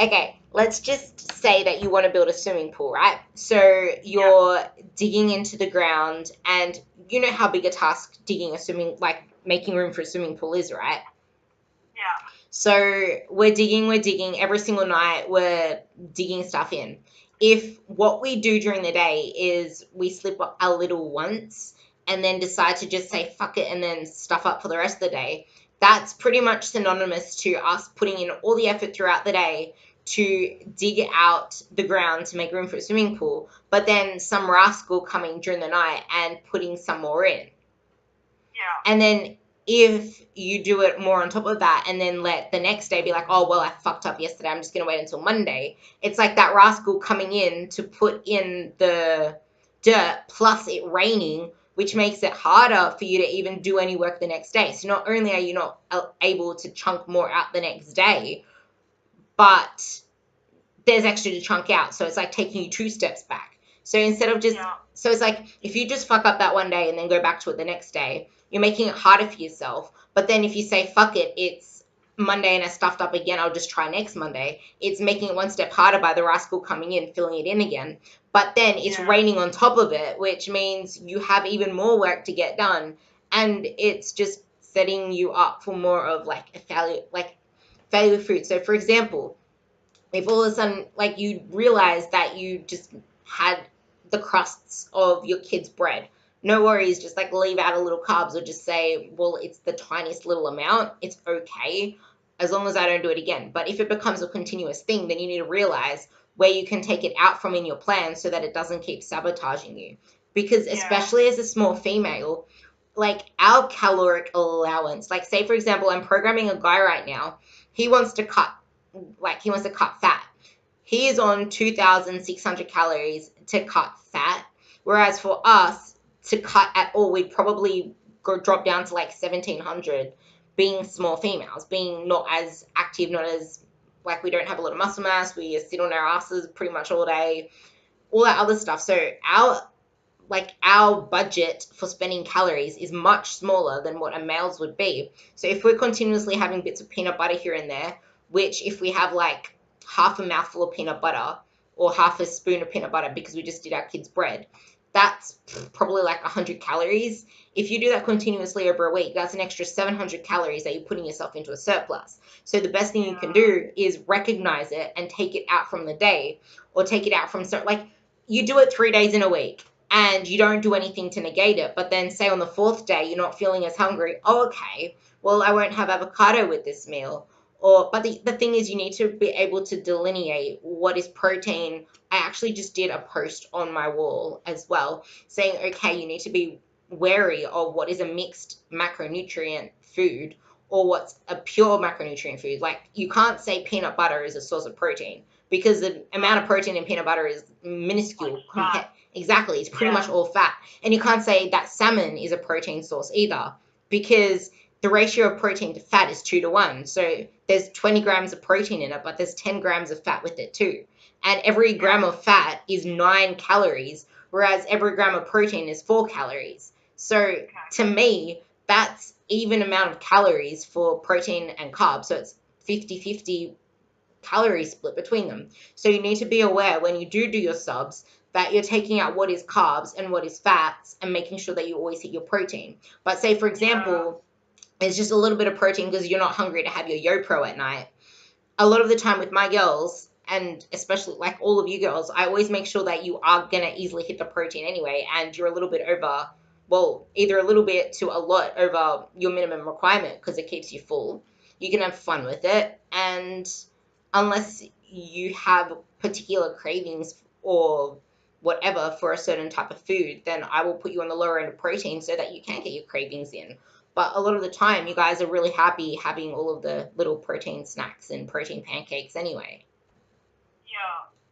Okay, let's just say that you want to build a swimming pool, right? So you're digging into the ground, and you know how big a task digging a swimming, like making room for a swimming pool is, right? Yeah. So we're digging every single night, we're digging stuff in. If what we do during the day is we slip up a little once and then decide to just say fuck it and then stuff up for the rest of the day, that's pretty much synonymous to us putting in all the effort throughout the day to dig out the ground to make room for a swimming pool, but then some rascal coming during the night and putting some more in. Yeah. And then if you do it more on top of that and then let the next day be like, oh, well, I fucked up yesterday, I'm just going to wait until Monday. It's like that rascal coming in to put in the dirt plus it raining, which makes it harder for you to even do any work the next day. So not only are you not able to chunk more out the next day, but there's extra to chunk out. So it's like taking you two steps back. So instead of just, Yeah. so it's like if you just fuck up that one day and then go back to it the next day, you're making it harder for yourself. But then if you say, fuck it, it's Monday and I stuffed up again, I'll just try next Monday. It's making it one step harder by the rascal coming in, filling it in again. But then it's Yeah. raining on top of it, which means you have even more work to get done. And it's just setting you up for more of like a failure fruit. So for example, if all of a sudden like you realize that you just had the crusts of your kid's bread, no worries, just like leave out a little carbs or just say, well, it's the tiniest little amount, it's okay as long as I don't do it again. But if it becomes a continuous thing, then you need to realize where you can take it out from in your plan so that it doesn't keep sabotaging you, because Yeah. especially as a small female, like our caloric allowance, like say for example, I'm programming a guy right now, he wants to cut, he wants to cut fat. He is on 2,600 calories to cut fat, whereas for us to cut at all, we'd probably drop down to like 1,700, being small females, being not as active, not as, like, we don't have a lot of muscle mass, we sit on our asses pretty much all day, all that other stuff. So our budget for spending calories is much smaller than what a male's would be. So if we're continuously having bits of peanut butter here and there, which if we have like half a mouthful of peanut butter or half a spoon of peanut butter because we just did our kids' bread, that's probably like 100 calories. If you do that continuously over a week, that's an extra 700 calories that you're putting yourself into a surplus. So the best thing you can Yeah. do is recognize it and take it out from the day, or take it out from, like, you do it 3 days in a week and you don't do anything to negate it, but then say on the fourth day you're not feeling as hungry. Oh, okay, well, I won't have avocado with this meal. Or, but the thing is, you need to be able to delineate what is protein. I actually just did a post on my wall as well saying, okay, you need to be wary of what is a mixed macronutrient food or what's a pure macronutrient food. Like, you can't say peanut butter is a source of protein because the amount of Right. protein in peanut butter is Like minuscule compared. fat. Exactly, it's pretty Yeah. much all fat. And you can't say that salmon is a protein source either, because the ratio of protein to fat is 2 to 1. So there's 20 grams of protein in it, but there's 10 grams of fat with it too. And every gram Yeah. of fat is 9 calories, whereas every gram of protein is 4 calories. So Okay. to me, that's even amount of calories for protein and carbs. So it's 50-50 calorie split between them. So you need to be aware when you do your subs that you're taking out what is carbs and what is fats and making sure that you always hit your protein. But say, for Yeah. example, it's just a little bit of protein because you're not hungry to have your YoPro at night. A lot of the time with my girls, and especially like all of you girls, I always make sure that you are going to easily hit the protein anyway, and you're a little bit over, well, either a little bit to a lot over your minimum requirement because it keeps you full. You can have fun with it, and unless you have particular cravings or whatever for a certain type of food, then I will put you on the lower end of protein so that you can get your cravings in. But a lot of the time, you guys are really happy having all of the little protein snacks and protein pancakes anyway. Yeah.